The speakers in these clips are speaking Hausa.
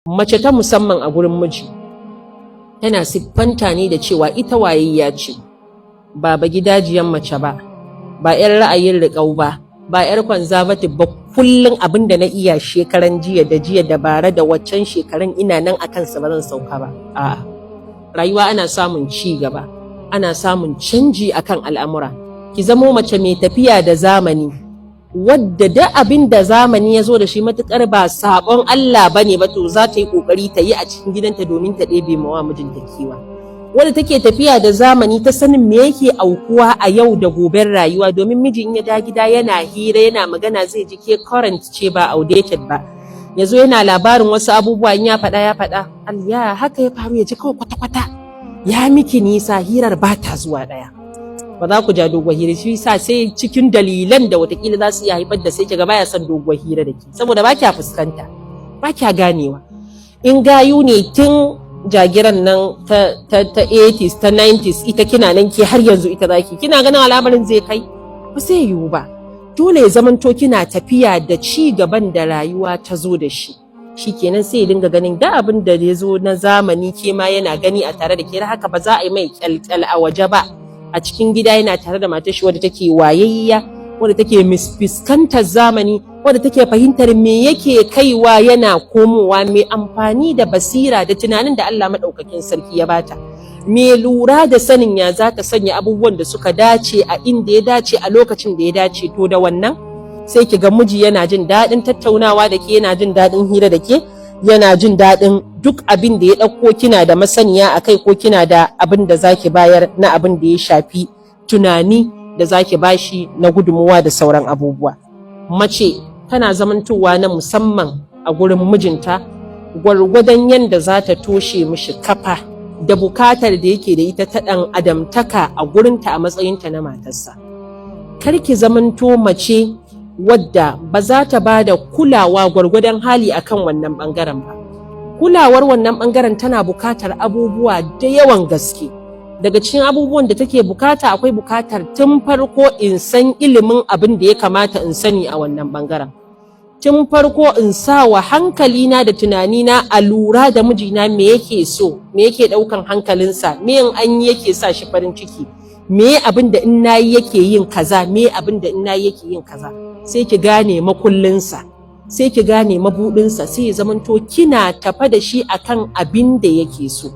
Mace ta musamman a gurin miji tana siffanta ne da cewa ita wayayya ce, ba gidajiyan mace ba, ba 'yar ra'ayin riƙau ba, ba 'yar conservative ba. Kullum abin da na iya shekaran jiya da bara da waccan shekarun ina nan a kansa ba zan sauka ba. A'a, rayuwa ana samun ci gaba, ana samun canji akan al'amura. Ki zamo mace mai tafiya da zamani, wadda da abin da zamani ya zo da shi matuƙar ba saɓon Allah ba ne ba, to za ta yi ƙoƙari ta yi a cikin gidanta domin ta ɗebe mawa mijinta kewa. Wadda take tafiya da zamani ta sanin me yake aukuwa a yau da goben rayuwa, domin miji in ya da gida yana hira yana magana zai ji ke current ce ba outdated ba. Ya zo yana labarin wasu abubuwa in ya faɗa ya haka ya faru, ya ji kawai kwata-kwata ya miki nisa, hirar ba ta zuwa ɗaya. Ba za ku ja doguwar hira, shi sa sai cikin dalilan da watakila za su iya haifar da sai kiga baya son doguwar hira da ke, saboda ba kya fuskanta, ba kya ganewa. In gayu ne tun jagiran nan ta 80s ta 90s, ita kina nan ke har yanzu ita zaki, kina ganin al'amarin zai kai? Ba zai yiwu ba. Dole ya zamanto kina tafiya da ci gaban da rayuwa ta zo da shi. Shikenan sai ya dinga ganin da abin da ya zo na zamani ke ma yana gani a tare da ke, haka ba za a yi mai kyalkyal a waje ba. A cikin gida yana tare da matar shi wadda take wayayya, wadda take fuskantar zamani, wadda take fahimtar me yake kaiwa yana komowa, mai amfani da basira da tunanin da Allah maɗaukakin sarki ya bata, mai lura da sanin ya za ta sanya abubuwan da suka dace a inda ya dace a lokacin da ya dace. To da wannan sai ki ga miji yana jin daɗin tattaunawa da ke, yana jin daɗin hira da ke, yana jin daɗin duk abin da ya ɗauko kina da masaniya a kai, ko kina da abin da zaki bayar na abin da ya shafi tunani da zaki bashi na gudunmuwa da sauran abubuwa. Mace tana zamantowa na musamman a gurin mijinta gwargwadon yadda za ta toshe mishi kafa da bukatar da yake da ita ta ɗan adamtaka a gurinta a matsayinta na matarsa. Kar ki zamanto mace wadda ba za ta ba da kulawa gwargwadon hali akan wannan ɓangaren ba. Kulawar wannan ɓangaren tana bukatar abubuwa da yawan gaske. Daga cikin abubuwan da take bukata akwai bukatar tun farko in san ilimin abin da ya kamata in sani a wannan ɓangaren. Tun farko in sa wa hankalina da tunanina a lura da mijina me yake so, me yake ɗaukan hankalinsa, me in an yi yake sa shi farin ciki, me abin da in nayi yake yin kaza, me abin da in nayi yake yin kaza. Sai ki gane makullinsa, sai ki gane mabuɗinsa, sai ya zamanto kina tafa da shi akan abin da yake so.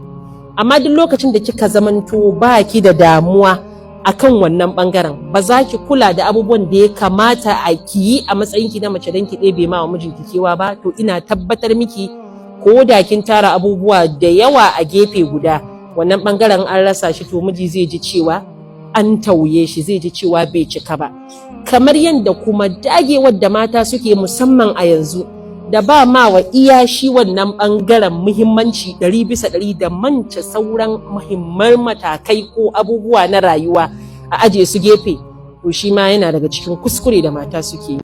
Amma duk lokacin da kika zamanto ba ki da damuwa akan wannan ɓangaren, ba za ki kula da abubuwan da ya kamata a ki yi a matsayinki na mace don ki ɗebe ma wa mijinki kewa ba, to ina tabbatar miki ko da kin tara abubuwa da yawa a gefe guda, wannan ɓangaren an rasa shi, to miji zai ji cewa an tauye shi, zai ji cewa bai cika ba. Kamar yadda kuma dagewar da mata suke musamman a yanzu da ba ma wa iya shi wannan ɓangaren muhimmanci 100% da manta sauran muhimman matakai ko abubuwa na rayuwa a aje su gefe, to shi ma yana daga cikin kuskure da mata suke yi.